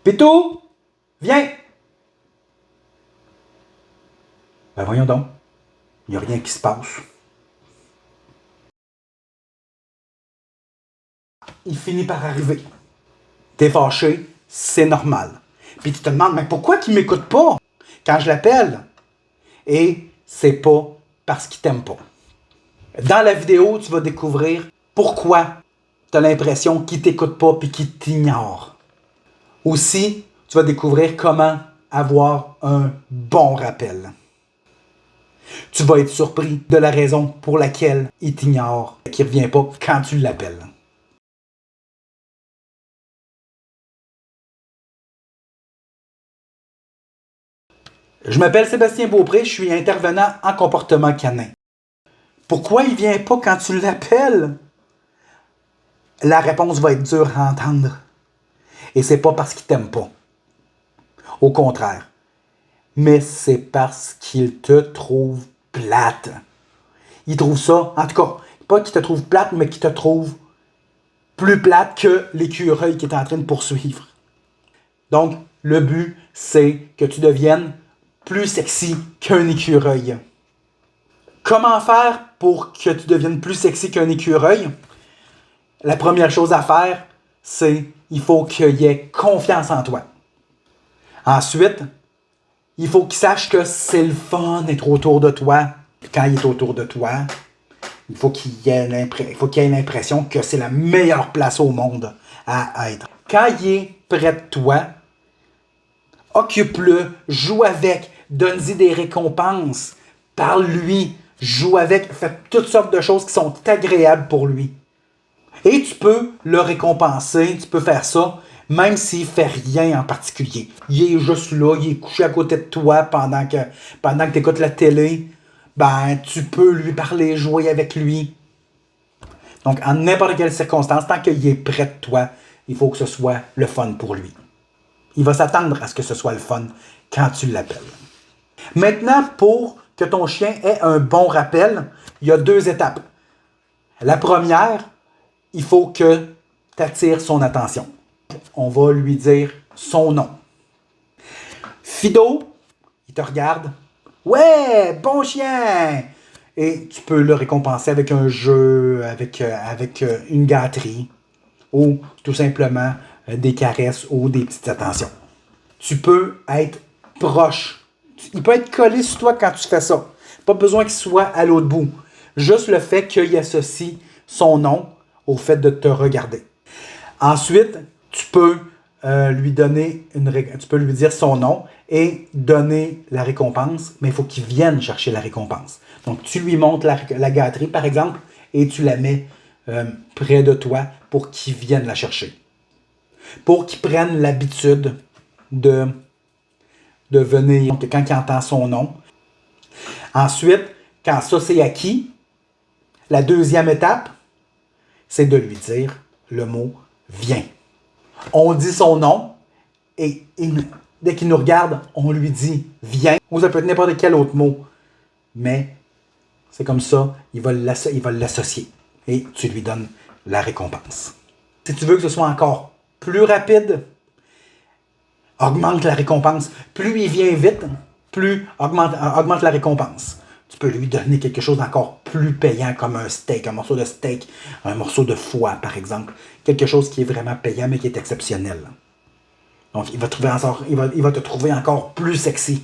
Pitou, viens! Ben voyons donc, il n'y a rien qui se passe. Il finit par arriver. T'es fâché, c'est normal. Puis tu te demandes, mais pourquoi qu'il m'écoute pas quand je l'appelle? Et c'est pas parce qu'il t'aime pas. Dans la vidéo, tu vas découvrir pourquoi tu as l'impression qu'il t'écoute pas puis qu'il t'ignore. Aussi, tu vas découvrir comment avoir un bon rappel. Tu vas être surpris de la raison pour laquelle il t'ignore et qu'il ne revient pas quand tu l'appelles. Je m'appelle Sébastien Beaupré, je suis intervenant en comportement canin. Pourquoi il ne vient pas quand tu l'appelles? La réponse va être dure à entendre. Et c'est pas parce qu'il t'aime pas. Au contraire. Mais c'est parce qu'il te trouve plate. Il trouve ça, en tout cas, pas qu'il te trouve plate, mais qu'il te trouve plus plate que l'écureuil qui est en train de poursuivre. Donc, le but, c'est que tu deviennes plus sexy qu'un écureuil. Comment faire pour que tu deviennes plus sexy qu'un écureuil? La première chose à faire, c'est il faut qu'il y ait confiance en toi. Ensuite, il faut qu'il sache que c'est le fun d'être autour de toi. Quand il est autour de toi, il faut qu'il ait l'impression que c'est la meilleure place au monde à être. Quand il est près de toi, occupe-le, joue avec, donne-y des récompenses, parle-lui, joue avec, fais toutes sortes de choses qui sont agréables pour lui. Et tu peux le récompenser, tu peux faire ça, même s'il ne fait rien en particulier. Il est juste là, il est couché à côté de toi pendant que tu écoutes la télé. Ben, tu peux lui parler, jouer avec lui. Donc, en n'importe quelle circonstance, tant qu'il est près de toi, il faut que ce soit le fun pour lui. Il va s'attendre à ce que ce soit le fun quand tu l'appelles. Maintenant, pour que ton chien ait un bon rappel, il y a 2 étapes. La première, il faut que tu attires son attention. On va lui dire son nom. Fido, il te regarde. Ouais, bon chien! Et tu peux le récompenser avec un jeu, avec une gâterie, ou tout simplement des caresses ou des petites attentions. Tu peux être proche. Il peut être collé sur toi quand tu fais ça. Pas besoin qu'il soit à l'autre bout. Juste le fait qu'il associe son nom au fait de te regarder. Ensuite, tu peux tu peux lui dire son nom et donner la récompense, mais il faut qu'il vienne chercher la récompense. Donc, tu lui montres la gâterie, par exemple, et tu la mets près de toi pour qu'il vienne la chercher. Pour qu'il prenne l'habitude de venir quand il entend son nom. Ensuite, quand ça c'est acquis, la deuxième étape, c'est de lui dire le mot « viens ». On dit son nom et dès qu'il nous regarde, on lui dit « viens ». Ou ça peut être n'importe quel autre mot. Mais c'est comme ça, il va l'associer et tu lui donnes la récompense. Si tu veux que ce soit encore plus rapide, augmente la récompense. Plus il vient vite, plus augmente la récompense. Tu peux lui donner quelque chose d'encore plus payant comme un steak, un morceau de steak, un morceau de foie, par exemple. Quelque chose qui est vraiment payant, mais qui est exceptionnel. Donc, il va te trouver encore plus sexy.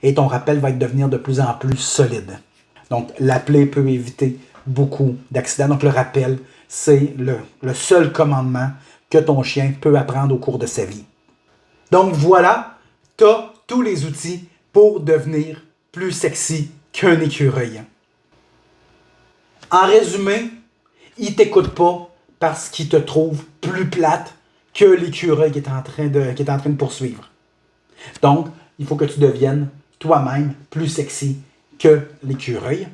Et ton rappel va devenir de plus en plus solide. Donc, l'appeler peut éviter beaucoup d'accidents. Donc, le rappel, c'est le seul commandement que ton chien peut apprendre au cours de sa vie. Donc voilà, tu as tous les outils pour devenir plus sexy qu'un écureuil. En résumé, il ne t'écoute pas parce qu'il te trouve plus plate que l'écureuil qui est en train de poursuivre. Donc, il faut que tu deviennes toi-même plus sexy que l'écureuil.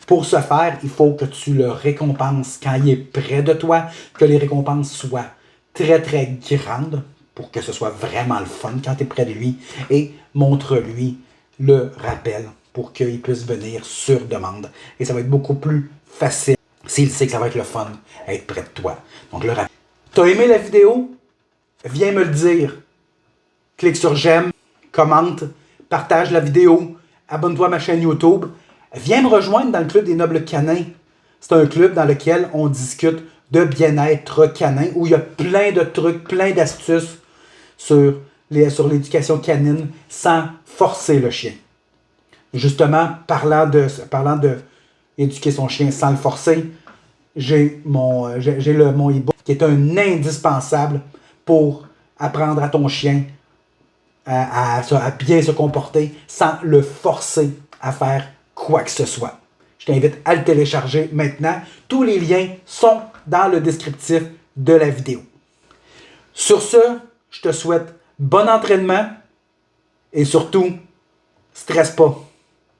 Pour ce faire, il faut que tu le récompenses quand il est près de toi, que les récompenses soient très très grandes pour que ce soit vraiment le fun quand tu es près de lui et montre-lui le rappel pour qu'il puisse venir sur demande. Et ça va être beaucoup plus facile s'il sait que ça va être le fun à être près de toi. Donc le rappel. T'as aimé la vidéo? viens me le dire. Clique sur j'aime, commente, partage la vidéo, abonne-toi à ma chaîne YouTube. Viens me rejoindre dans le Club des Nobles Canins. C'est un club dans lequel on discute de bien-être canin, où il y a plein de trucs, plein d'astuces sur l'éducation canine sans forcer le chien. Justement, parlant de éduquer son chien sans le forcer, j'ai mon e-book qui est un indispensable pour apprendre à ton chien à bien se comporter sans le forcer à faire quoi que ce soit. Je t'invite à le télécharger maintenant. Tous les liens sont dans le descriptif de la vidéo. Sur ce, je te souhaite bon entraînement et surtout, stresse pas.